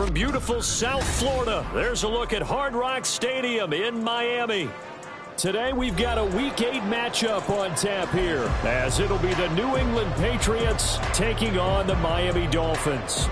from beautiful South Florida, there's a look at Hard Rock Stadium in Miami. Today we've got a Week 8 matchup on tap here, as it'll be the New England Patriots taking on the Miami Dolphins.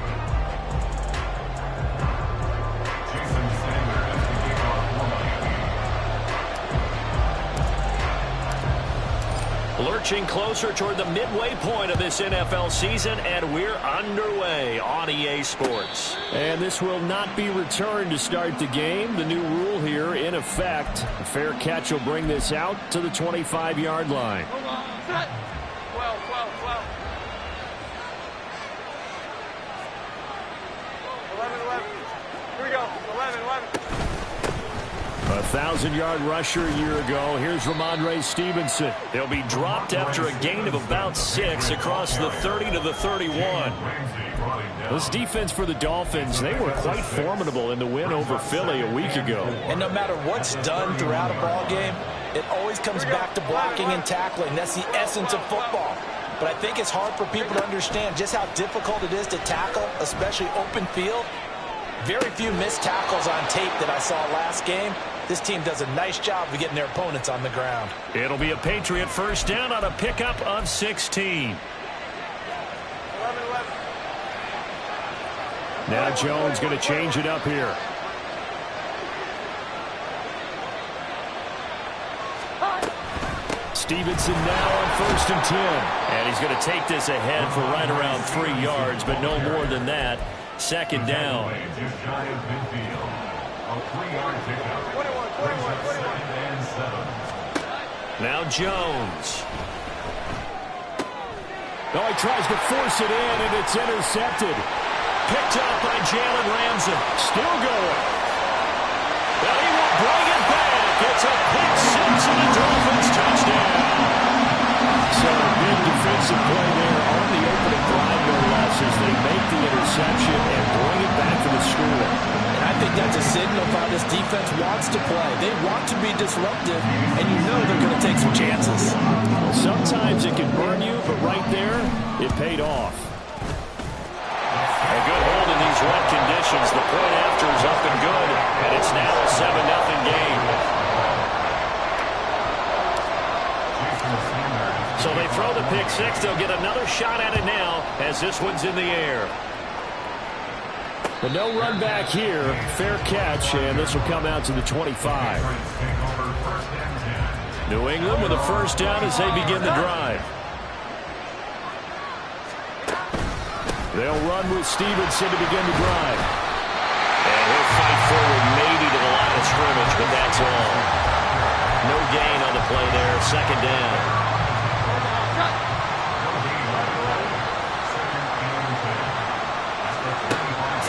Lurching closer toward the midway point of this NFL season, and we're underway on EA Sports. And this will not be returned to start the game. The new rule here in effect. A fair catch will bring this out to the 25-yard line. Hold on. Set. 12. 11. Here we go. 11. 1,000-yard rusher a year ago. Here's Ramondre Stevenson. He'll be dropped after a gain of about 6 across the 30 to the 31. This defense for the Dolphins, they were quite formidable in the win over Philly a week ago. And no matter what's done throughout a ball game, it always comes back to blocking and tackling. That's the essence of football. But I think it's hard for people to understand just how difficult it is to tackle, especially open field. Very few missed tackles on tape that I saw last game. This team does a nice job of getting their opponents on the ground. It'll be a Patriot first down on a pickup of 16. 11. Now Jones going to change it up here. Stevenson now on 1st and 10. And he's going to take this ahead for right around 3 yards, but no more than that. 2nd down. Now Jones. Oh, he tries to force it in, and it's intercepted. Picked up by Jalen Ramsey. Still going. But he will bring it back. It's a pick 6 and a Dolphins touchdown. So a big defensive play there on the opening drive, no less, as they make the interception and bring it back to the score. And I think that's a signal of how this defense wants to play. They want to be disruptive, and you know they're going to take some chances. Well, sometimes it can burn you, but right there, it paid off. A good hold in these wet conditions. The point after is up and good, and it's now a 7-0 game. So they throw the pick 6. They'll get another shot at it now as this one's in the air. But no run back here. Fair catch, and this will come out to the 25. New England with a first down as they begin the drive. They'll run with Stevenson to begin the drive. And he'll fight forward maybe to the line of scrimmage, but that's all. No gain on the play there. 2nd down.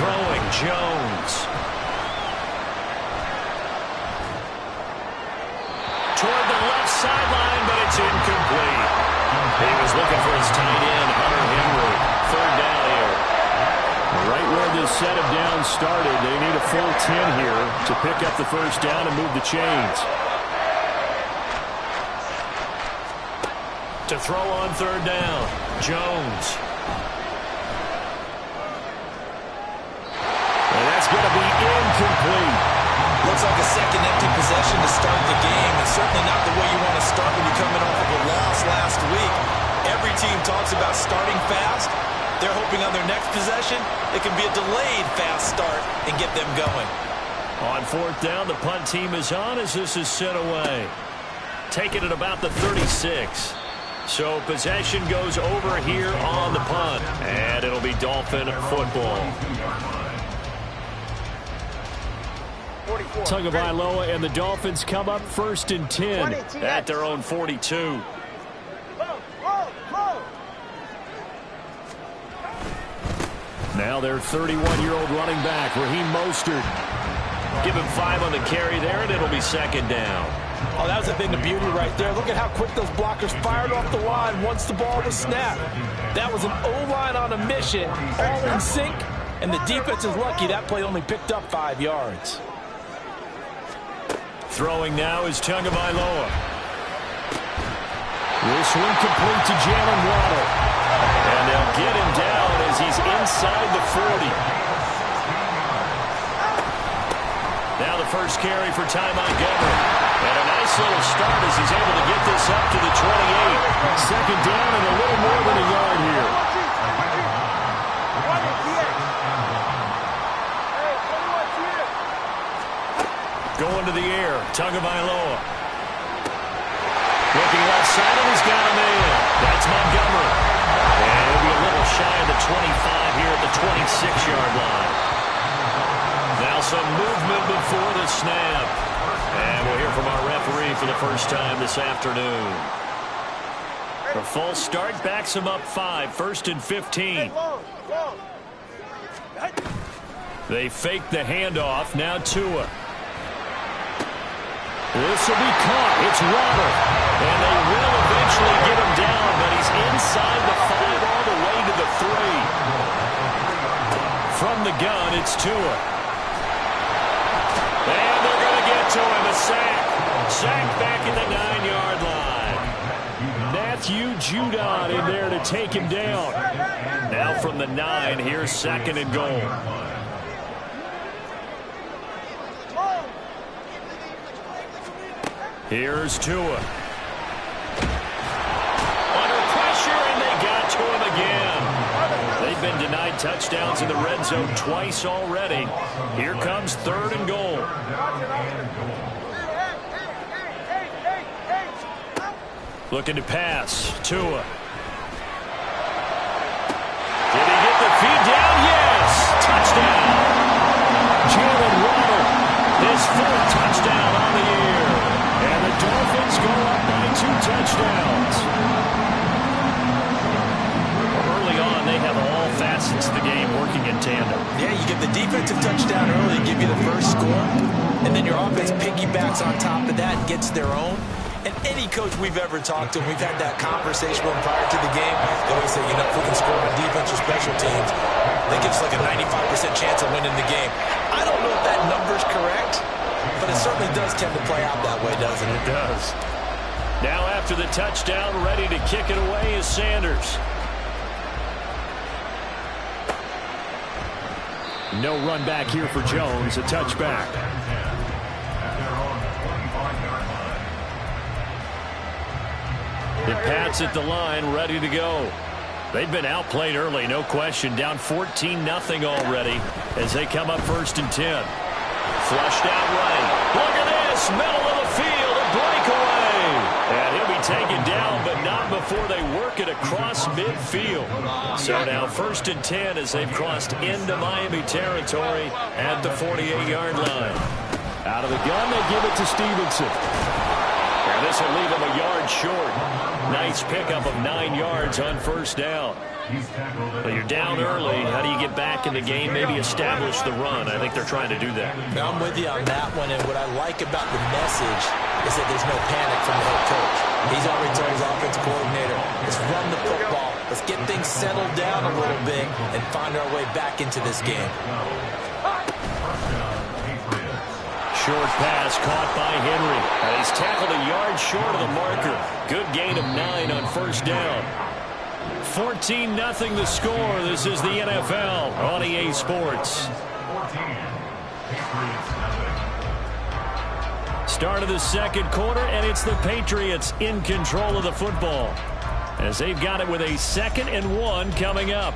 Throwing Jones. Toward the left sideline, but it's incomplete. He was looking for his tight end, Hunter Henry. 3rd down here. Right where this set of downs started, they need a full 10 here to pick up the first down and move the chains. To throw on 3rd down, Jones. And that's going to be incomplete. Looks like a second empty possession to start the game, and certainly not the way you want to start when you're coming off of a loss last week. Every team talks about starting fast. They're hoping on their next possession, it can be a delayed fast start and get them going. On 4th down, the punt team is on as this is sent away. Taking it about the 36. So possession goes over here on the punt, and it'll be Dolphin football. Tagovailoa and the Dolphins come up 1st and 10 at their own 42. Now their 31-year-old running back, Raheem Mostert. Give him 5 on the carry there, and it'll be 2nd down. Oh, that was a thing of beauty right there. Look at how quick those blockers fired off the line once the ball was snapped. That was an O-line on a mission, all in sync, and the defense is lucky that play only picked up 5 yards. Throwing now is Tagovailoa. This one complete to Jalen Waddle. And they'll get him down as he's inside the 40. Now the first carry for Ty Montgomery. And a nice little start as he's able to get this up to the 28. Second down and a little more than a yard here. Going to the air, Tagovailoa. Looking left side, and he's got him in. That's Montgomery. And he'll be a little shy of the 25 here at the 26-yard line. Now some movement before the snap. And we'll hear from our referee for the first time this afternoon. The false start backs him up 5, 1st and 15. They fake the handoff. Now Tua. This will be caught. It's Waddle. And they will eventually get him down, but he's inside the 5 all the way to the 3. From the gun, it's Tua. And they're going to get to him. A sack. Sack back at the 9-yard line. Matthew Judon in there to take him down. Now from the 9, here's 2nd and goal. Here's Tua. Under pressure, and they got to him again. They've been denied touchdowns in the red zone twice already. Here comes 3rd and goal. Looking to pass. Tua. Did he get the feed down? Yes! Touchdown! Jalen Waddle, his 4th touchdown on the year. And the Dolphins go up by 2 touchdowns. Early on, they have all facets of the game working in tandem. Yeah, you get the defensive touchdown early, give you the first score, and then your offense piggybacks on top of that and gets their own. And any coach we've ever talked to, we've had that conversation with them prior to the game. They always say, you know, if we can score on defense or special teams, that gives like a 95% chance of winning the game. I don't know if that number's correct, but it certainly does tend to play out that way, doesn't it? It does. Now after the touchdown, ready to kick it away is Sanders. No run back here for Jones, a touchback. The Pats at the line, ready to go. They've been outplayed early, no question. Down 14-0 already as they come up 1st and 10. Flushed out right. Look at this, middle of the field, a breakaway. And he'll be taken down, but not before they work it across midfield. So now 1st and 10 as they've crossed into Miami territory at the 48-yard line. Out of the gun, they give it to Stevenson. And this will leave him a yard short. Nice pickup of 9 yards on 1st down. But you're down early. How do you get back in the game? Maybe establish the run. I think they're trying to do that. I'm with you on that one, and what I like about the message is that there's no panic from the head coach. He's already told his offensive coordinator, let's run the football, let's get things settled down a little bit and find our way back into this game. Short pass caught by Henry. And he's tackled a yard short of the marker. Good gain of 9 on 1st down. 14-0 the score. This is the NFL on EA Sports. Start of the 2nd quarter, and it's the Patriots in control of the football as they've got it with a 2nd and 1 coming up.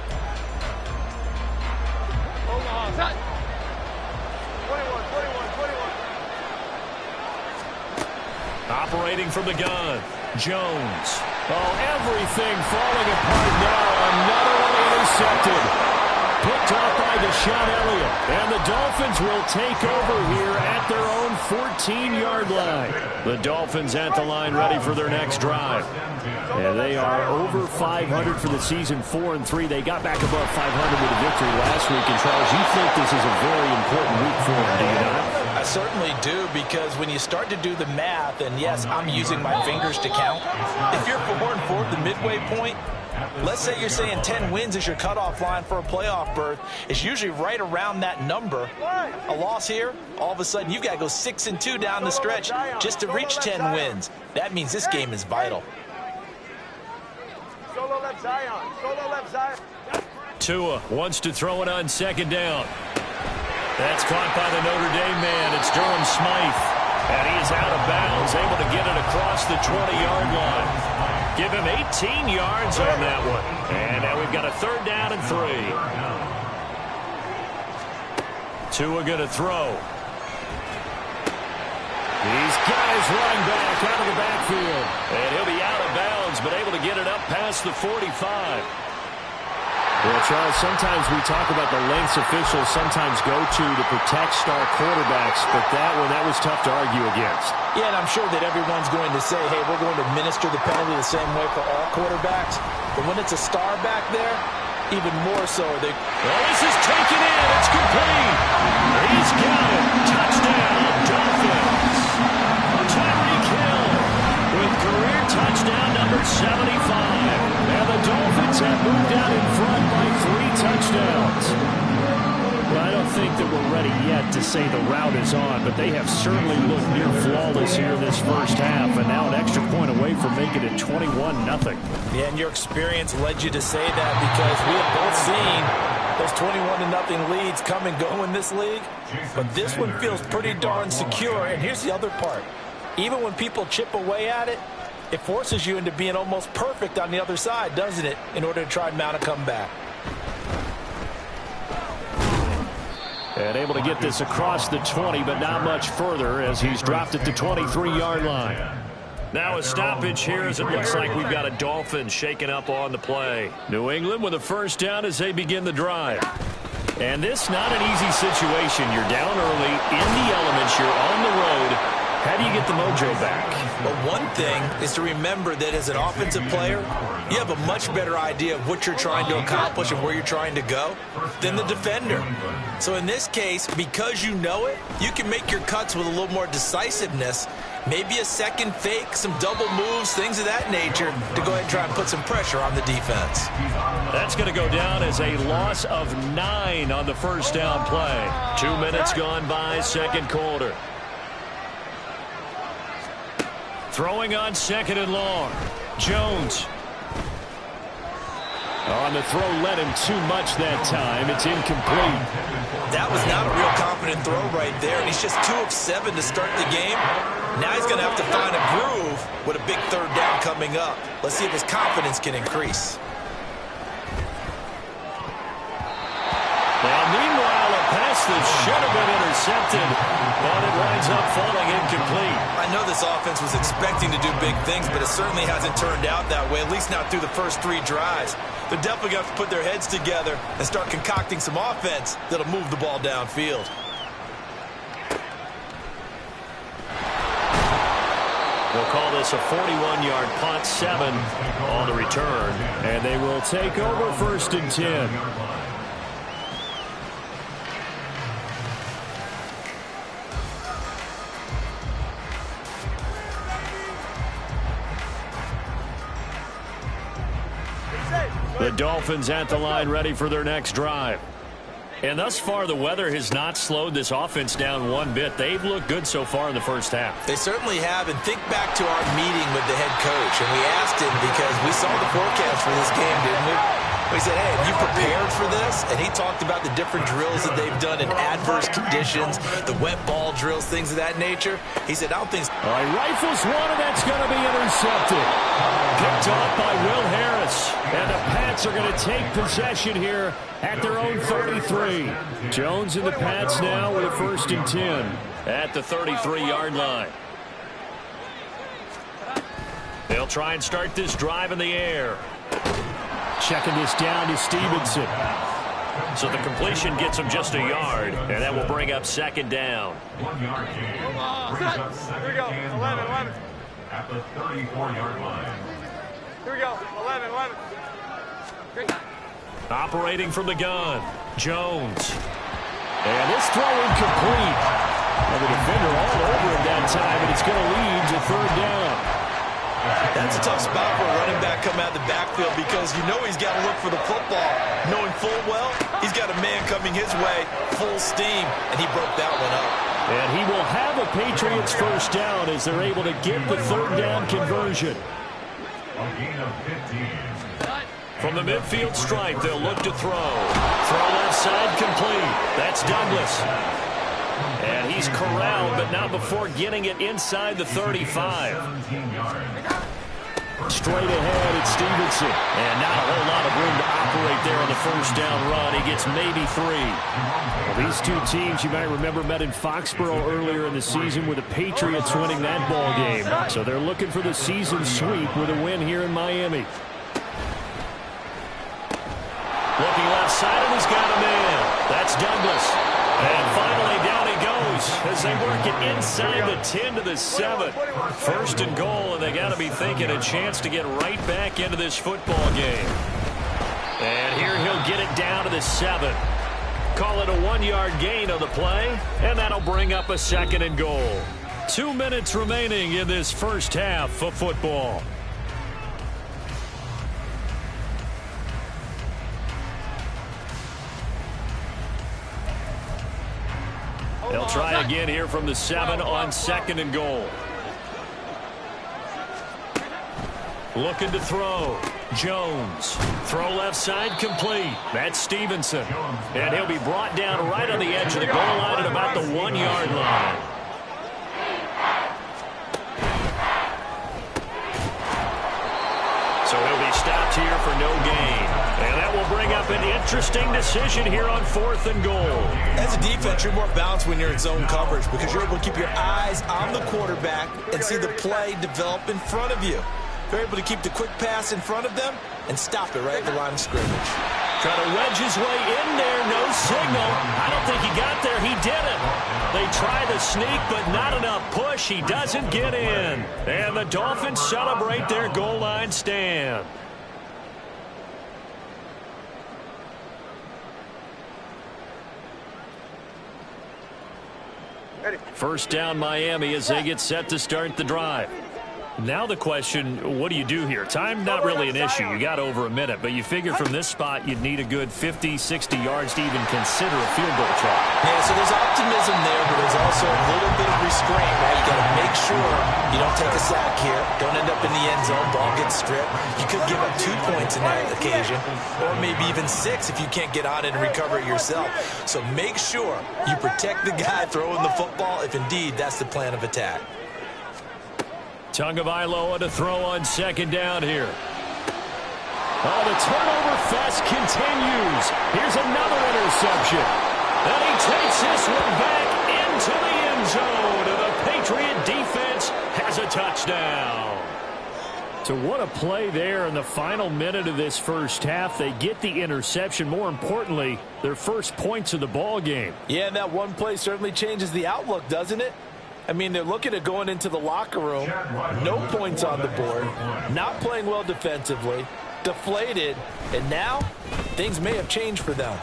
Operating from the gun, Jones. Oh, everything falling apart now. Another one intercepted. Picked off by Deshaun Elliott. And the Dolphins will take over here at their own 14-yard line. The Dolphins at the line ready for their next drive. And they are over 500 for the season, 4-3. They got back above 500 with a victory last week. And Charles, you think this is a very important week for them, do you not? I certainly do, because when you start to do the math, and yes, I'm using my fingers to count. If you're 4-4 at the midway point, let's say you're saying 10 wins is your cutoff line for a playoff berth. It's usually right around that number. A loss here, all of a sudden you've got to go 6-2 down the stretch just to reach 10 wins. That means this game is vital. Solo left Zion. Solo left Zion. Tua wants to throw it on 2nd down. That's caught by the Notre Dame man. It's Durham Smythe. And he is out of bounds, able to get it across the 20-yard line. Give him 18 yards on that one. And now we've got a 3rd down and 3. Tua going to throw. These guys running back out of the backfield. And he'll be out of bounds, but able to get it up past the 45. Well, Charles, sometimes we talk about the lengths officials sometimes go to protect star quarterbacks, but that was tough to argue against. Yeah, and I'm sure that everyone's going to say, hey, we're going to administer the penalty the same way for all quarterbacks. But when it's a star back there, even more so. Well, this is taken in. It's complete. He's got it. Touchdown, Dolphins. Tyreek Hill with career touchdown number 75. And the Dolphins have moved out in front by 3 touchdowns. Well, I don't think that we're ready yet to say the route is on, but they have certainly looked near flawless here this first half, and now an extra point away from making it 21-0. Yeah, and your experience led you to say that because we have both seen those 21-0 leads come and go in this league. But this one feels pretty darn secure, and here's the other part. Even when people chip away at it, it forces you into being almost perfect on the other side, doesn't it, in order to try and mount a comeback. And able to get this across the 20, but not much further as he's dropped at the 23-yard line. Now a stoppage here as it looks like we've got a Dolphin shaking up on the play. New England with a 1st down as they begin the drive. And this not an easy situation. You're down early, in the elements, you're on the road. How do you get the mojo back? Well, one thing is to remember that as an offensive player, you have a much better idea of what you're trying to accomplish and where you're trying to go than the defender. So in this case, because you know it, you can make your cuts with a little more decisiveness, maybe a second fake, some double moves, things of that nature, to go ahead and try and put some pressure on the defense. That's going to go down as a loss of 9 on the 1st down play. 2 minutes gone by, 2nd quarter. Throwing on 2nd and long. Jones. On the throw, led him too much that time. It's incomplete. That was not a real confident throw right there, and he's just 2 of 7 to start the game. Now he's going to have to find a groove with a big 3rd down coming up. Let's see if his confidence can increase. Well, meanwhile, a pass that should have been intercepted, but it winds up falling incomplete. I know this offense was expecting to do big things, but it certainly hasn't turned out that way, at least not through the first 3 drives. They're definitely going to have to put their heads together and start concocting some offense that'll move the ball downfield. We'll call this a 41-yard punt, 7 on the return. And they will take over 1st and 10. The Dolphins at the line ready for their next drive. And thus far, the weather has not slowed this offense down one bit. They've looked good so far in the first half. They certainly have. And think back to our meeting with the head coach. And we asked him because we saw the forecast for this game, didn't we? We said, hey, have you prepared for this? And he talked about the different drills that they've done in adverse conditions, the wet ball drills, things of that nature. He said, I don't think... All right, rifles one, and that's going to be intercepted. Picked off by Will Harris. And the Pats are going to take possession here at their own 33. Jones and the Pats now with a 1st and 10. At the 33-yard line. They'll try and start this drive in the air. Checking this down to Stevenson. So the completion gets him just a yard, and that will bring up 2nd down. 1 yard gain. Here we go. 11. At the 34-yard line. Here we go. 11. Great. Operating from the gun, Jones. And this throw incomplete. And the defender all over him that time, and it's going to lead to 3rd down. That's a tough spot for a running back coming out of the backfield because you know he's got to look for the football, knowing full well he's got a man coming his way, full steam, and he broke that one up. And he will have a Patriots 1st down as they're able to get the 3rd down conversion. A gain of 15. From the midfield stripe, they'll look to throw. Throw left side complete. That's Douglas. And he's corralled, but not before getting it inside the 35. Straight ahead, it's Stevenson. And not a whole lot of room to operate there on the first down run. He gets maybe 3. Well, these two teams, you might remember, met in Foxborough earlier in the season with the Patriots winning that ball game. So they're looking for the season sweep with a win here in Miami. Looking left side, and he's got a man. That's Douglas. And finally, down he goes as they work it inside the 10 to the 7. First and goal, and they got to be thinking a chance to get right back into this football game. And here he'll get it down to the 7. Call it a 1-yard gain on the play, and that'll bring up a second and goal. 2 minutes remaining in this first half of football. They'll try again here from the 7 on second and goal. Looking to throw. Jones. Throw left side complete. That's Stevenson. And he'll be brought down right on the edge of the goal line at about the 1-yard line. So he'll be stopped here for no gain. And that will bring up an interesting decision here on 4th and goal. As a defense, you're more balanced when you're in zone coverage because you're able to keep your eyes on the quarterback and see the play develop in front of you. You're able to keep the quick pass in front of them and stop it right at the line of scrimmage. Try to wedge his way in there, no signal. I don't think he got there. He didn't. They try the sneak, but not enough push. He doesn't get in. And the Dolphins celebrate their goal line stand. First down Miami as they get set to start the drive. Now the question, what do you do here? Time not really an issue. You got over a minute, but you figure from this spot you'd need a good 50, 60 yards to even consider a field goal try. Yeah, so there's optimism there, but there's also a little bit of restraint, right? You got to make sure you don't take a sack here. Don't end up in the end zone. Ball gets stripped. You could give up 2 points in that occasion, or maybe even 6 if you can't get on it and recover it yourself. So make sure you protect the guy throwing the football if indeed that's the plan of attack. Tagovailoa to throw on second down here. Oh, the turnover fest continues. Here's another interception. And he takes this one back into the end zone. And the Patriot defense has a touchdown. So what a play there in the final minute of this first half. They get the interception. More importantly, their first points of the ball game. Yeah, and that one play certainly changes the outlook, doesn't it? I mean, they're looking at going into the locker room, no points on the board, not playing well defensively, deflated, and now things may have changed for them.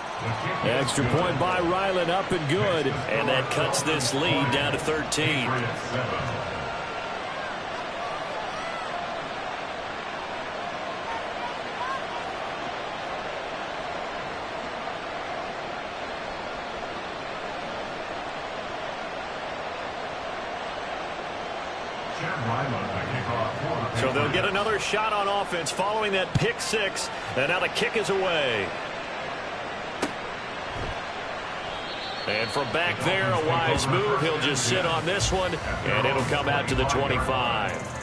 Extra point by Ryland, up and good. And that cuts this lead down to 13. So they'll get another shot on offense following that pick 6. And now the kick is away. And from back there, a wise move. He'll just sit on this one, and it'll come out to the 25.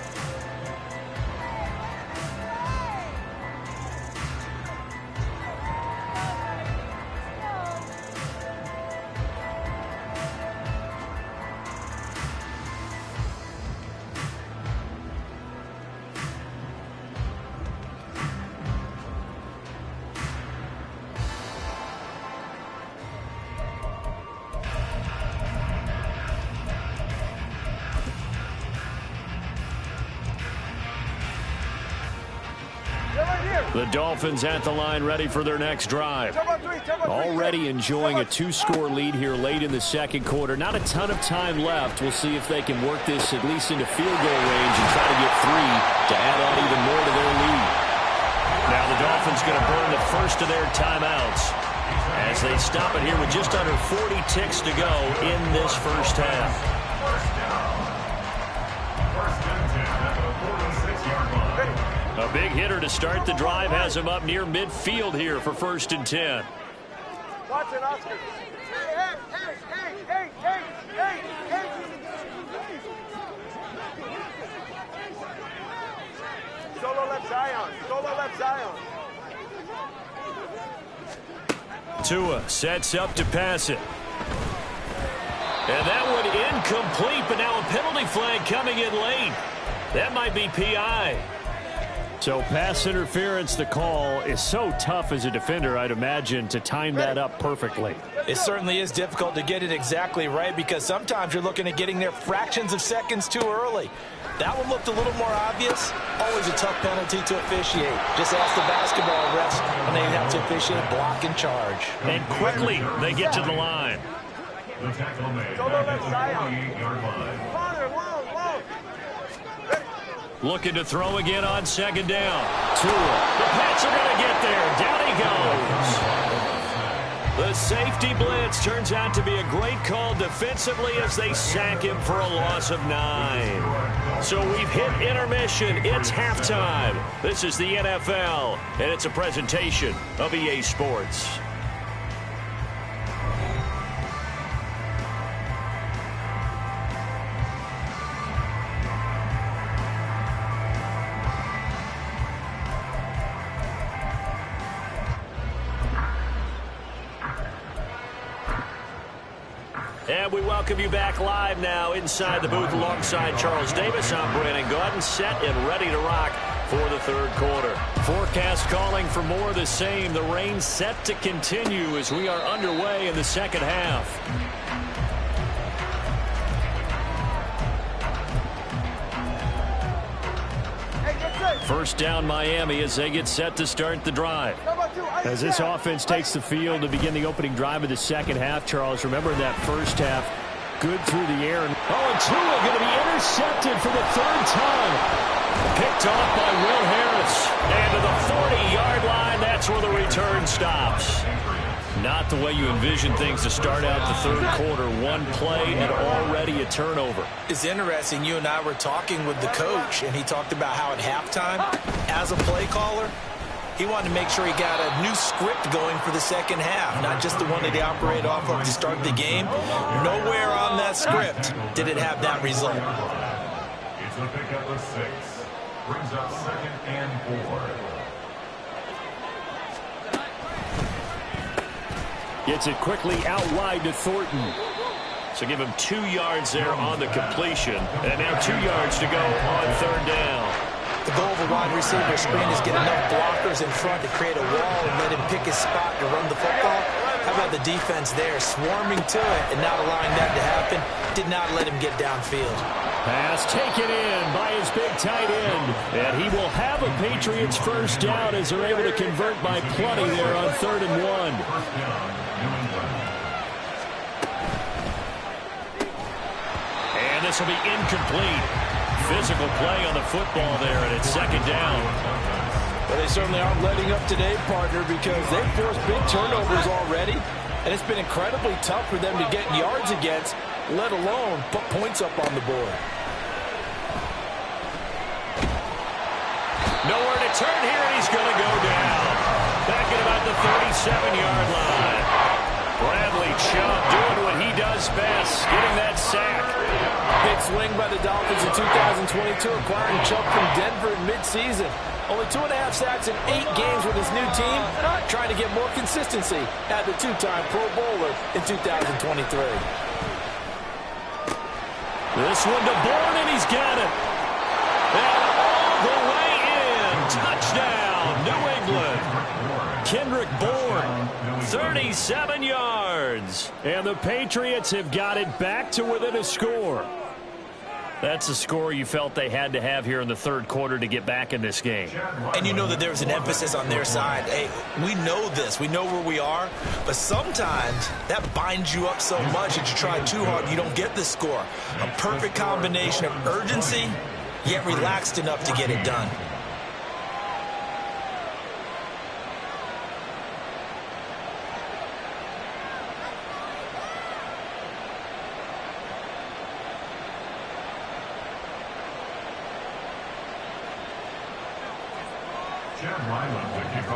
The Dolphins at the line, ready for their next drive. Already enjoying a 2-score lead here late in the second quarter. Not a ton of time left. We'll see if they can work this at least into field goal range and try to get 3 to add on even more to their lead. Now the Dolphins going to burn the first of their timeouts as they stop it here with just under 40 ticks to go in this first half. A A big hitter to start the drive has him up near midfield here for 1st and 10. Watch it, Oscar. Hey. Solo left Zion. Tua sets up to pass it. And that one incomplete, but now a penalty flag coming in late. That might be PI. So pass interference, the call is so tough as a defender, I'd imagine, to time that up perfectly. It certainly is difficult to get it exactly right because sometimes you're looking at getting there fractions of seconds too early. That one looked a little more obvious. Always a tough penalty to officiate. Just ask the basketball refs when they have to officiate block and charge. And quickly they get to the line. Solo left Zion. Father, long. Looking to throw again on 2nd down. Tua. The Pats are going to get there. Down he goes. The safety blitz turns out to be a great call defensively as they sack him for a loss of 9. So we've hit intermission. It's halftime. This is the NFL, and it's a presentation of EA Sports. And we welcome you back live now inside the booth alongside Charles Davis. I'm Brandon Gaudin, set and ready to rock for the 3rd quarter. Forecast calling for more of the same. The rain set to continue as we are underway in the 2nd half. First down Miami as they get set to start the drive. As this offense takes the field to begin the opening drive of the 2nd half, Charles, remember that first half, good through the air. And Tua going to be intercepted for the 3rd time. Picked off by Will Harris. And to the 40-yard line, that's where the return stops. Not the way you envision things to start out the 3rd quarter. One play and already a turnover. It's interesting. You and I were talking with the coach, and he talked about how at halftime, as a play caller, he wanted to make sure he got a new script going for the 2nd half, not just the one that they operate off of to start the game. Nowhere on that script did it have that result. It's a pickup of 6. Brings up 2nd and 4. Gets it quickly out wide to Thornton. So give him 2 yards there on the completion. And now 2 yards to go on 3rd down. The goal of a wide receiver screen is get enough blockers in front to create a wall and let him pick his spot to run the football. How about the defense there, swarming to it and not allowing that to happen? Did not let him get downfield. Pass taken in by his big tight end. And he will have a Patriots first down as they're able to convert by plenty there on 3rd and 1. And this will be incomplete. Physical play on the football there, and it's 2nd down. Well, they certainly aren't letting up today, partner, because they've forced big turnovers already, and it's been incredibly tough for them to get yards against, let alone put points up on the board. Nowhere to turn here, and he's going to go down. Back at about the 37-yard line. Bradley Chubb doing what he does best, getting that sack. Big swing by the Dolphins in 2022, acquiring Chubb from Denver in midseason. Only 2.5 sacks in 8 games with his new team, trying to get more consistency at the 2-time Pro Bowler in 2023. This one to Bourne, and he's got it. And all the way in. Touchdown, New England. Kendrick Bourne, 37 yards. And the Patriots have got it back to within a score. That's a score you felt they had to have here in the 3rd quarter to get back in this game. And you know that there was an emphasis on their side. Hey, we know this. We know where we are. But sometimes that binds you up so much that you try too hard, you don't get the score. A perfect combination of urgency, yet relaxed enough to get it done.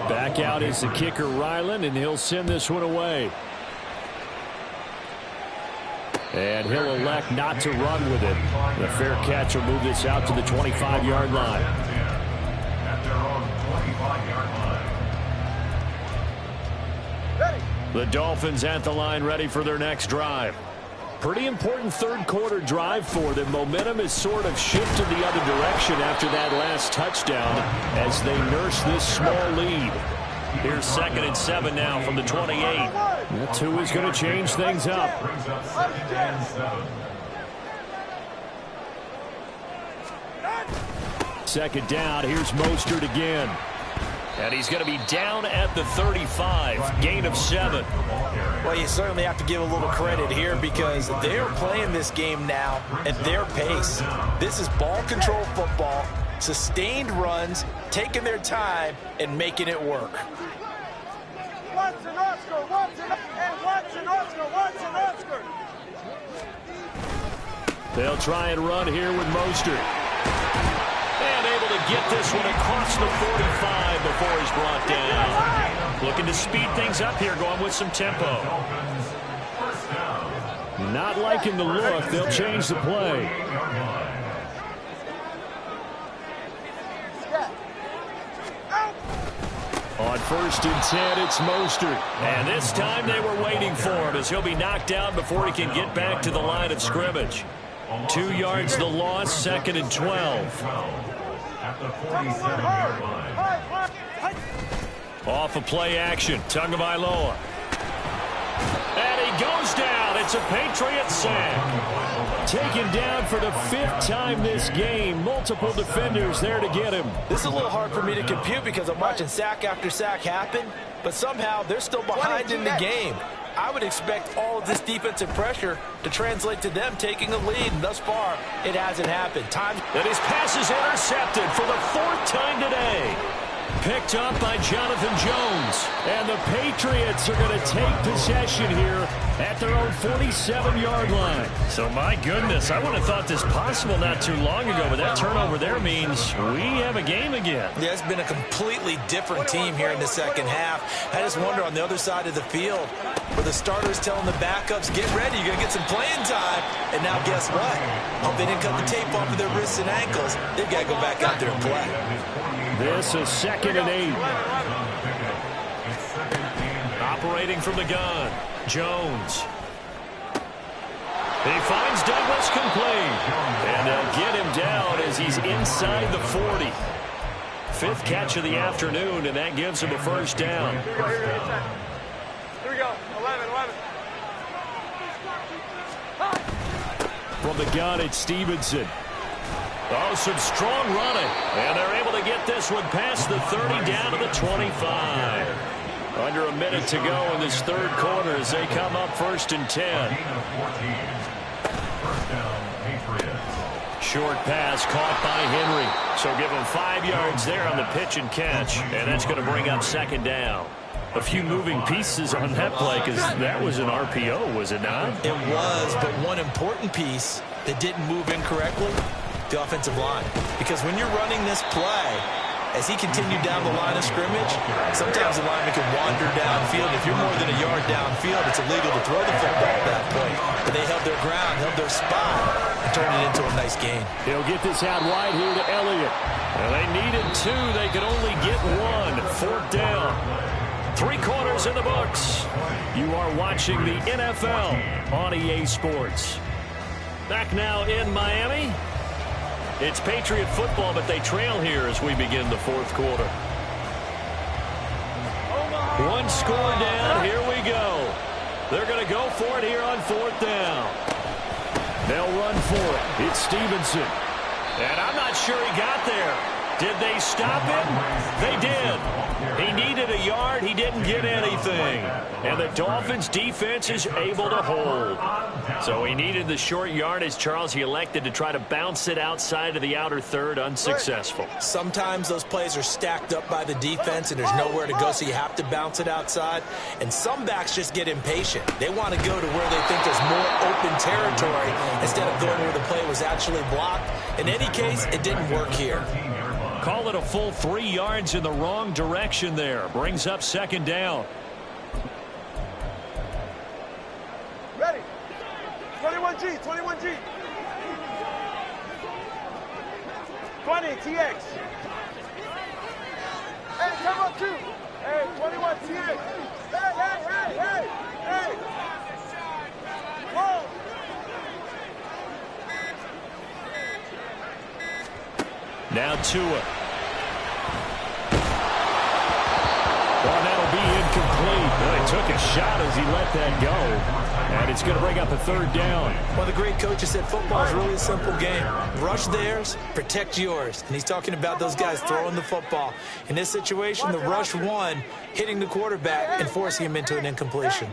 Back out is the kicker, Ryland, and he'll send this one away. And he'll elect not to run with it. The fair catch will move this out to the 25-yard line. At their own 25-yard line. The Dolphins at the line, ready for their next drive. Pretty important third-quarter drive for them. Momentum has sort of shifted the other direction after that last touchdown as they nurse this small lead. Here's 2nd and 7 now from the 28. That's who is going to change things up. Brings up 2nd and 7. Second down, here's Mostert again. And he's going to be down at the 35, gain of 7. Well, you certainly have to give a little credit here because they're playing this game now at their pace. This is ball control football, sustained runs, taking their time, and making it work. Watson, Oscar, Watson, and Watson, Oscar, Watson, Oscar. They'll try and run here with Mostert. And able to get this one across the 45 before he's brought down. Looking to speed things up here, going with some tempo. Not liking the look. They'll change the play. On 1st and 10, it's Mostert. And this time they were waiting for him as he'll be knocked down before he can get back to the line of scrimmage. 2 yards the loss, 2nd and 12. At the 47-yard line. Off of play action, Tagovailoa. And he goes down. It's a Patriot sack. Taken down for the 5th time this game. Multiple defenders there to get him. This is a little hard for me to compute because I'm watching sack after sack happen, but somehow they're still behind in the game. I would expect all of this defensive pressure to translate to them taking a lead, and thus far, it hasn't happened. And his pass is intercepted for the 4th time today. Picked up by Jonathan Jones. And the Patriots are going to take possession here at their own 47-yard line. So, my goodness, I would have thought this possible not too long ago, but that turnover there means we have a game again. Yeah, it's been a completely different team here in the second half. I just wonder on the other side of the field where the starters telling the backups, get ready, you're going to get some playing time. And now guess what? Hope they didn't cut the tape off of their wrists and ankles. They've got to go back out there and play. This is 2nd and 8. Operating from the gun, Jones. He finds Douglas complete. And they'll get him down as he's inside the 40. 5th catch of the afternoon, and that gives him a 1st down. Here we go. 11. From the gun, it's Stevenson. Oh, some strong running. And they're able to get this one past the 30 down to the 25. Under a minute to go in this 3rd quarter as they come up 1st and 10. Short pass caught by Henry. So give him 5 yards there on the pitch and catch. And that's going to bring up 2nd down. A few moving pieces on that play because that was an RPO, was it not? It was, but one important piece that didn't move incorrectly, the offensive line. Because when you're running this play, as he continued down the line of scrimmage, sometimes the lineman can wander downfield. If you're more than a yard downfield, it's illegal to throw the football at that point. But they held their ground, held their spot, and turned it into a nice gain. He'll get this out wide here to Elliott. And they needed 2. They could only get 1. 4th down. 3 quarters in the books. You are watching the NFL on EA Sports. Back now in Miami. It's Patriot football, but they trail here as we begin the 4th quarter. 1 score down. Here we go. They're going to go for it here on 4th down. They'll run for it. It's Stevenson. And I'm not sure he got there. Did they stop him? They did. He needed a yard. He didn't get anything. And the Dolphins' defense is able to hold. So he needed the short yardage, Charles. He elected to try to bounce it outside of the outer third. Unsuccessful. Sometimes those plays are stacked up by the defense and there's nowhere to go, so you have to bounce it outside. And some backs just get impatient. They want to go to where they think there's more open territory instead of going where the play was actually blocked. In any case, it didn't work here. Call it a full 3 yards in the wrong direction there. Brings up second down. Ready. 21G, 21G. 20, TX. Hey, come up two. Hey, 21 TX. Hey. Whoa. Now Tua. Well, that'll be incomplete. Well, he took a shot as he let that go. And it's going to bring up a third down. Well, the great coach has said football is really a simple game. Rush theirs, protect yours. And he's talking about those guys throwing the football. In this situation, the rush won, hitting the quarterback and forcing him into an incompletion.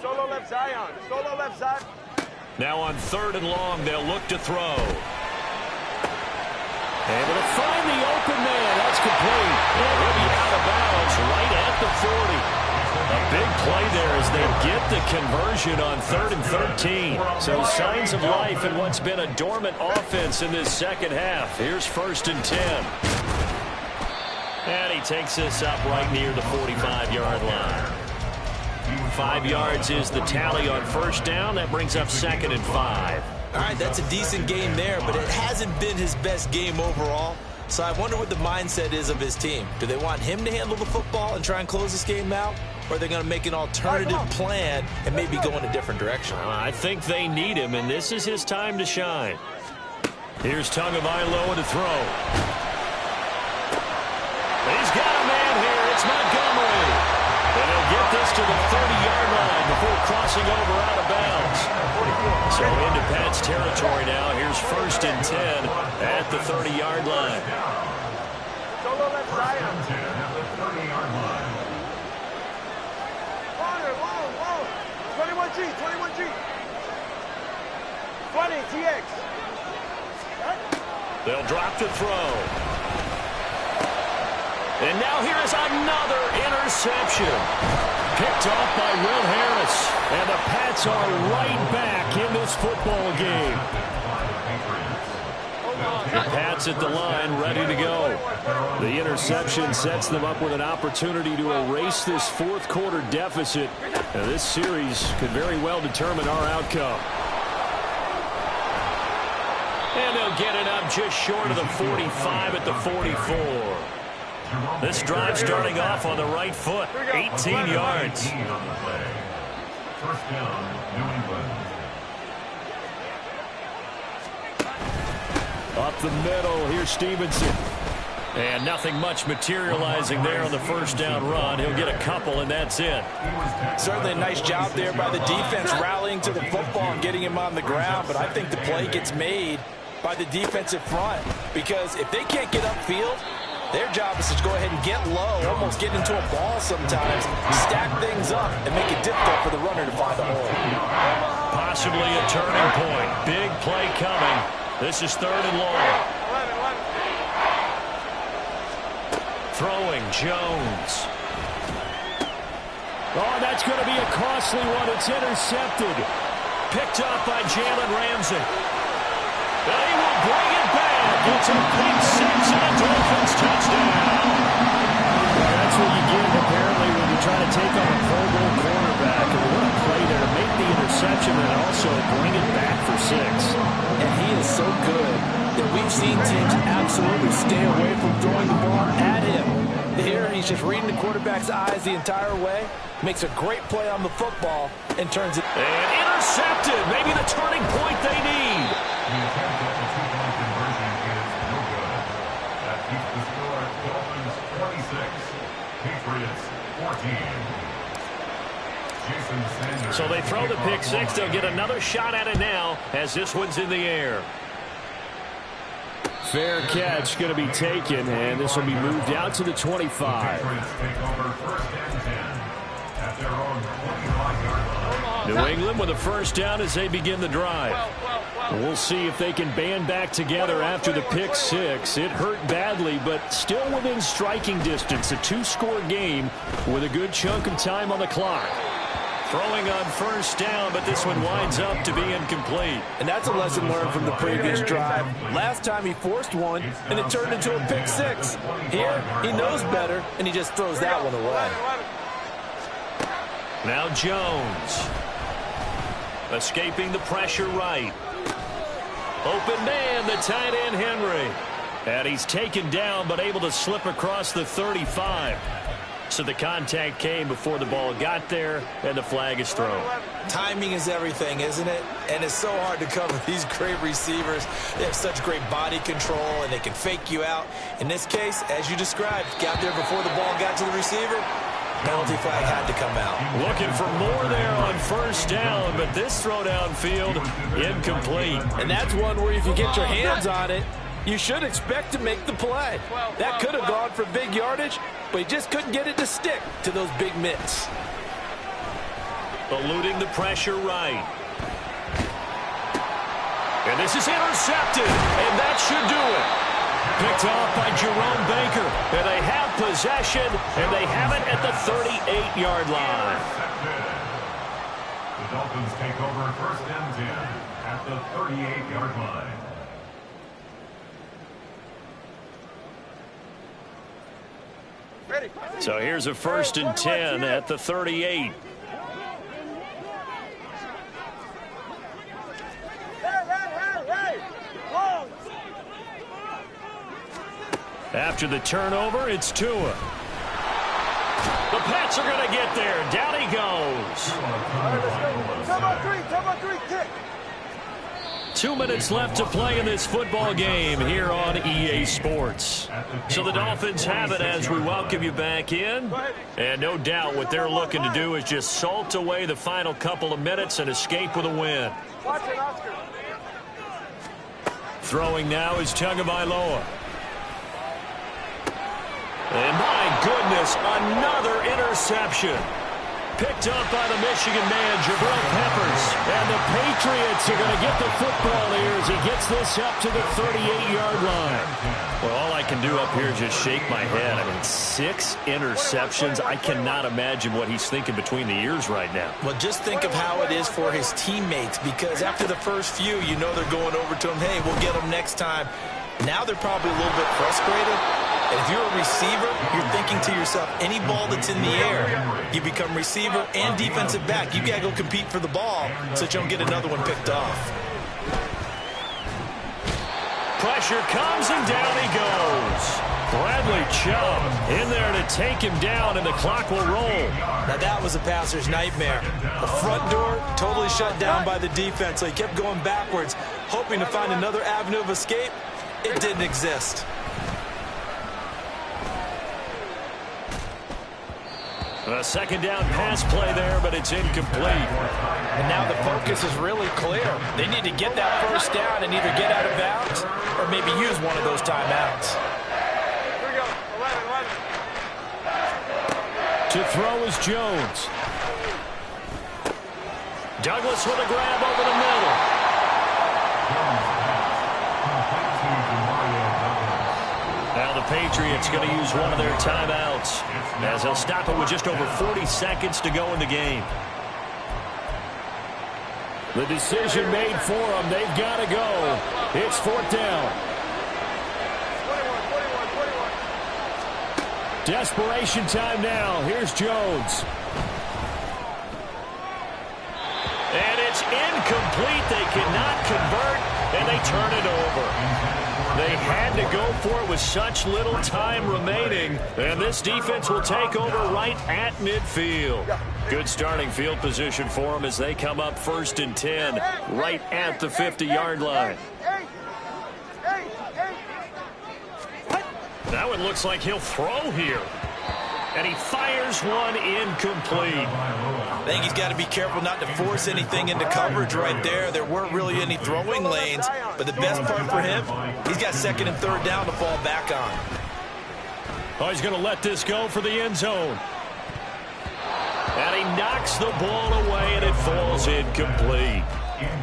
Solo left Zion. Solo left side. Now on 3rd and long, they'll look to throw. Able to find the open man. That's complete. And he'll be out of bounds right at the 40. A big play there as they get the conversion on 3rd and 13. So signs of life in what's been a dormant offense in this second half. Here's 1st and 10. And he takes this up right near the 45-yard line. 5 yards is the tally on 1st down. That brings up 2nd and 5. All right, that's a decent game there, but it hasn't been his best game overall. So I wonder what the mindset is of his team. Do they want him to handle the football and try and close this game out? Or are they going to make an alternative plan and maybe go in a different direction? I think they need him, and this is his time to shine. Here's Tagovailoa to throw. He's got a man here. It's Montgomery. And he'll get this to the 30-yard line before crossing over out of bounds. So into Pat's territory now. Here's 1st and 10 at the 30-yard line. Solo left Zion. 21G, 21G. 20, TX. They'll drop to throw. And now here is another interception. Picked off by Will Harris. And the Pats are right back in this football game. The Pats at the line, ready to go. The interception sets them up with an opportunity to erase this 4th quarter deficit. Now, this series could very well determine our outcome. And they'll get it up just short of the 45 at the 44. This drive starting off on the right foot, 18 yards. 1st down, New England. Up the middle, here's Stevenson. And nothing much materializing there on the 1st down run. He'll get a couple, and that's it. Certainly a nice job there by the defense rallying to the football and getting him on the ground, but I think the play gets made by the defensive front because if they can't get upfield, their job is to go ahead and get low, almost get into a ball sometimes, stack things up, and make it difficult for the runner to find a hole. Possibly a turning point. Big play coming. This is 3rd and long. Throwing Jones. Oh, that's going to be a costly one. It's intercepted. Picked up by Jalen Ramsey. And he will bring it back. It's a big 6 and a Dolphins touchdown. That's what you get, apparently, when you try to take on a Pro Bowl cornerback. And what a play there to make the interception and also bring it back for 6. And he is so good that we've seen teams absolutely stay away from throwing the ball at him. Here, he's just reading the quarterback's eyes the entire way, makes a great play on the football, and turns it. And intercepted. Maybe the turning point they need. The attempt at the two-point conversion is no good. That keeps the score Dolphins 26, 14. So they throw the pick 6. They'll get another shot at it now as this one's in the air. Fair catch going to be taken, and this will be moved out to the 25. New England with a 1st down as they begin the drive. We'll see if they can band back together after the pick 6. It hurt badly, but still within striking distance. A 2-score game with a good chunk of time on the clock. Throwing on first down, but this one winds up to be incomplete. And that's a lesson learned from the previous drive. Last time he forced one, and it turned into a pick six. Here, he knows better, and he just throws that one away. Now Jones. Escaping the pressure right. Open man, the tight end Henry. And he's taken down, but able to slip across the 35. So the contact came before the ball got there, and the flag is thrown. Timing is everything, isn't it? And it's so hard to cover these great receivers. They have such great body control, and they can fake you out. In this case, as you described, got there before the ball got to the receiver. Penalty flag had to come out. Looking for more there on first down, but this throw downfield, incomplete. And that's one where if you get your hands on it, you should expect to make the play. That could have gone for big yardage, but he just couldn't get it to stick to those big mitts. Eluding the pressure right. And this is intercepted, and that should do it. Picked off by Jerome Baker, and they have possession, and they have it at the 38-yard line. The Dolphins take over first and 10 at the 38-yard line. So here's a first and 10 at the 38. After the turnover, it's Tua. The Pats are going to get there. Down he goes. Come on, three, kick. 2 minutes left to play in this football game here on EA Sports. So the Dolphins have it as we welcome you back in. And no doubt what they're looking to do is just salt away the final couple of minutes and escape with a win. Throwing now is Tagovailoa. And my goodness, another interception. Picked up by the Michigan man, Jabril Peppers. And the Patriots are going to get the football here as he gets this up to the 38-yard line. Well, all I can do up here is just shake my head. I mean, 6 interceptions. I cannot imagine what he's thinking between the ears right now. Well, just think of how it is for his teammates, because after the first few, you know they're going over to him, hey, we'll get him next time. Now they're probably a little bit frustrated. And if you're a receiver, you're thinking to yourself, any ball that's in the air, you become receiver and defensive back. You got to go compete for the ball so that you don't get another one picked off. Pressure comes, and down he goes. Bradley Chubb in there to take him down, and the clock will roll. Now that was a passer's nightmare. The front door totally shut down by the defense, so he kept going backwards, hoping to find another avenue of escape. It didn't exist. A second down pass play there, but it's incomplete. And now the focus is really clear. They need to get that first down and either get out of bounds or maybe use one of those timeouts. Here we go. 11. To throw is Jones. Douglas with a grab over the middle. Now the Patriots going to use one of their timeouts as they'll stop it with just over 40 seconds to go in the game. The decision made for them. They've got to go. It's 4th down. 21. Desperation time now. Here's Jones. And it's incomplete. They cannot convert, and they turn it over. They had to go for it with such little time remaining, and this defense will take over right at midfield. Good starting field position for them as they come up 1st and 10 right at the 50-yard line. Now it looks like he'll throw here. And he fires one incomplete. I think he's got to be careful not to force anything into coverage right there. There weren't really any throwing lanes, but the best part for him, he's got 2nd and 3rd down to fall back on. Oh, he's going to let this go for the end zone. And he knocks the ball away, and it falls incomplete.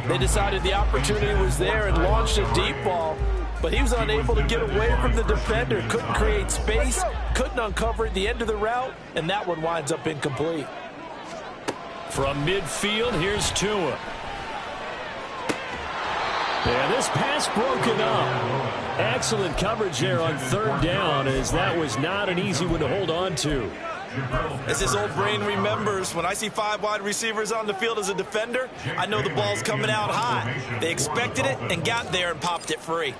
They decided the opportunity was there and launched a deep ball, but he was unable to get away from the defender. Couldn't create space, couldn't uncover at the end of the route, and that one winds up incomplete. From midfield, here's Tua. And this pass broken up. Excellent coverage there on third down, as that was not an easy one to hold on to. As his old brain remembers, when I see 5 wide receivers on the field as a defender, I know the ball's coming out high. They expected it and got there and popped it free.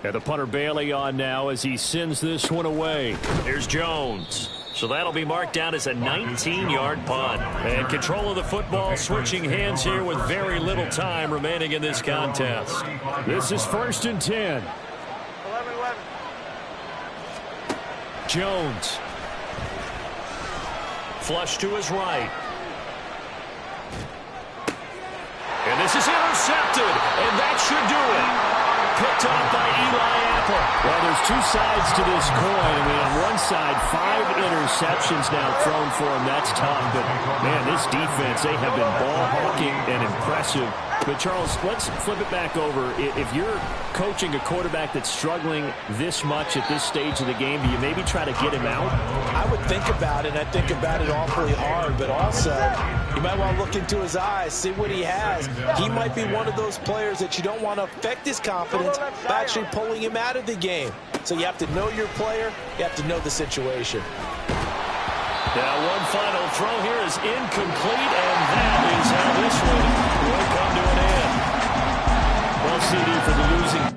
And the punter Bailey on now as he sends this one away. Here's Jones. So that'll be marked down as a 19-yard punt. And control of the football switching hands here with very little time remaining in this contest. This is 1st and 10. 11. Jones. Flush to his right. And this is intercepted. And that should do it. Picked off by Eli Apple. Well, there's 2 sides to this coin. I mean, on one side, 5 interceptions now thrown for him. That's tough. But, man, this defense, they have been ball-hawking and impressive. But, Charles, let's flip it back over. If you're coaching a quarterback that's struggling this much at this stage of the game, do you maybe try to get him out? I would think about it. I think about it awfully hard. But also, you might want to look into his eyes, see what he has. He might be one of those players that you don't want to affect his confidence by actually pulling him out of the game. So you have to know your player. You have to know the situation. Now one final throw here is incomplete, and that is how this one will come to an end. Well, CD for the losing